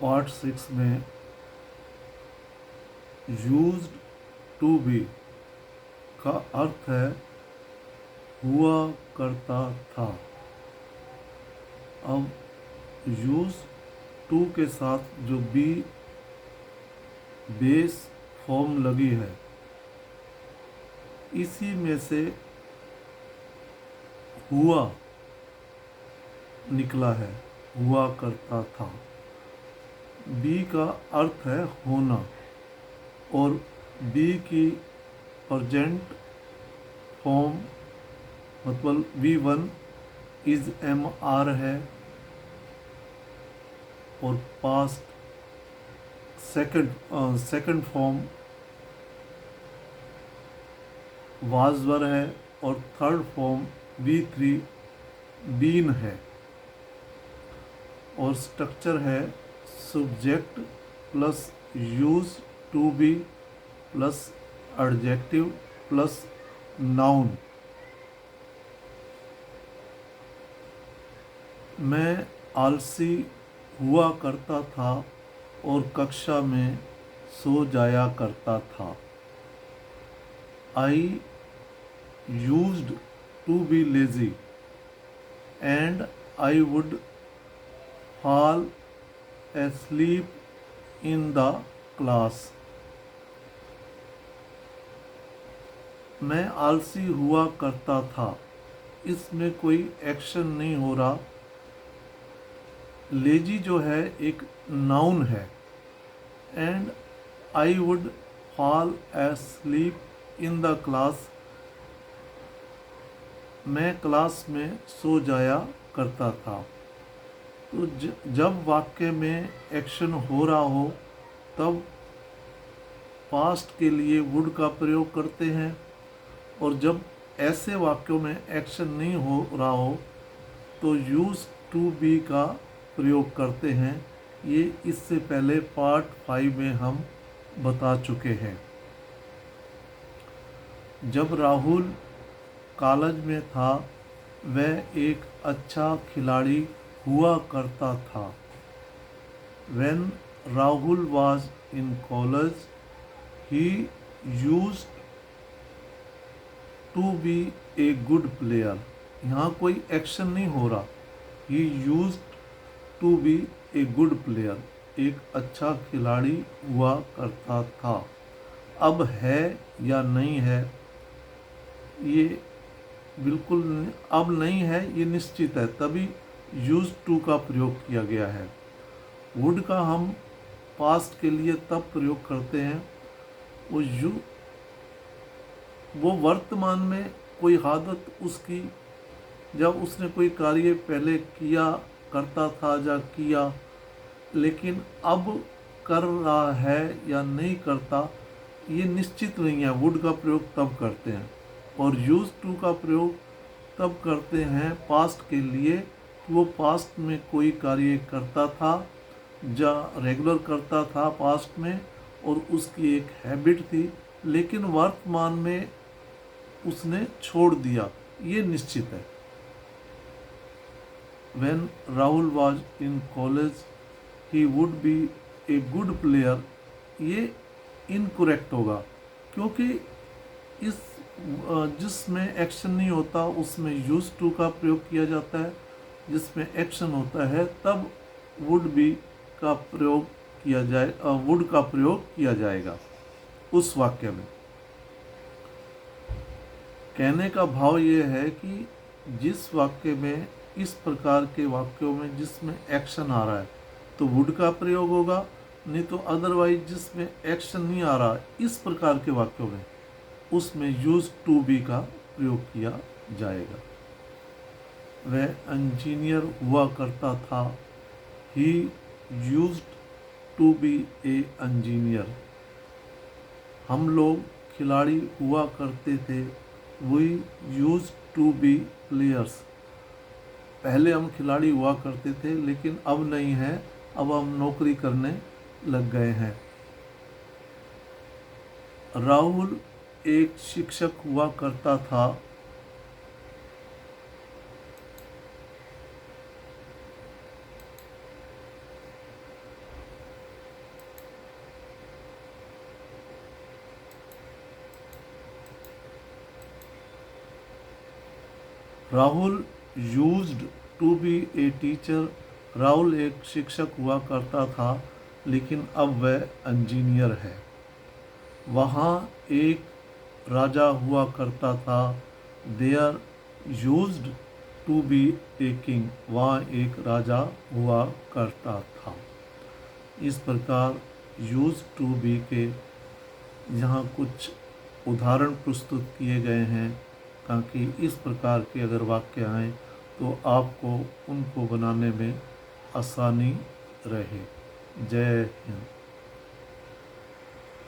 Part 6 में used to B का अर्थ है हुआ करता था। अब यूज टू के साथ जो बी बेस फॉर्म लगी है, इसी में से हुआ निकला है, हुआ करता था। बी का अर्थ है होना और बी की प्रेजेंट फॉर्म मतलब V1 इज MR है और पास्ट सेकंड फॉर्म वाजवर है और थर्ड फॉर्म V3 बीन है और स्ट्रक्चर है subject plus use to be plus adjective plus noun. मैं आलसी हुआ करता था और कक्षा में सो जाया करता था। I used to be lazy and I would fall asleep in the class। मैं आलसी हुआ करता था, इसमें कोई एक्शन नहीं हो रहा। लेजी जो है एक नाउन है and I would fall asleep in the class, मैं क्लास में सो जाया करता था। तो जब वाक्य में एक्शन हो रहा हो तब पास्ट के लिए वुड का प्रयोग करते हैं और जब ऐसे वाक्यों में एक्शन नहीं हो रहा हो तो यूज टू बी का प्रयोग करते हैं। ये इससे पहले पार्ट 5 में हम बता चुके हैं। जब राहुल कॉलेज में था वह एक अच्छा खिलाड़ी हुआ करता था। When Rahul was in college, he used to be a good player। यहाँ कोई एक्शन नहीं हो रहा। He used to be a good player, एक अच्छा खिलाड़ी हुआ करता था। अब है या नहीं है, ये बिल्कुल अब नहीं है, ये निश्चित है, तभी यूज टू का प्रयोग किया गया है। वुड का हम पास्ट के लिए तब प्रयोग करते हैं वो वर्तमान में कोई आदत उसकी, जब उसने कोई कार्य पहले किया करता था या किया लेकिन अब कर रहा है या नहीं करता, ये निश्चित नहीं है। वुड का प्रयोग तब करते हैं और यूज टू का प्रयोग तब करते हैं पास्ट के लिए कि वो पास्ट में कोई कार्य करता था या रेगुलर करता था पास्ट में और उसकी एक हैबिट थी, लेकिन वर्तमान में उसने छोड़ दिया, ये निश्चित है। When Rahul was in college, he would be a good player, ये इनकरेक्ट होगा क्योंकि इस जिसमें एक्शन नहीं होता उसमें यूज टू का प्रयोग किया जाता है, जिसमें एक्शन होता है तब वुड बी का प्रयोग किया जाए, वुड का प्रयोग किया जाएगा उस वाक्य में। कहने का भाव ये है कि जिस वाक्य में इस प्रकार के वाक्यों में जिसमें एक्शन आ रहा है तो वुड का प्रयोग होगा, नहीं तो अदरवाइज जिसमें एक्शन नहीं आ रहा इस प्रकार के वाक्यों में उसमें यूज टू बी का प्रयोग किया जाएगा। वह इंजीनियर हुआ करता था। He used to be a engineer. हम लोग खिलाड़ी हुआ करते थे। We use to be players. पहले हम खिलाड़ी हुआ करते थे लेकिन अब नहीं है, अब हम नौकरी करने लग गए हैं। राहुल एक शिक्षक हुआ करता था। Rahul used to be a teacher. Rahul एक शिक्षक हुआ करता था, लेकिन अब वह इंजीनियर है। वहाँ एक राजा हुआ करता था। There used to be a king. वहाँ एक राजा हुआ करता था। इस प्रकार यूज टू बी के यहाँ कुछ उदाहरण प्रस्तुत किए गए हैं, ताकि इस प्रकार के अगर वाक्य आएँ तो आपको उनको बनाने में आसानी रहे। जय हिंद।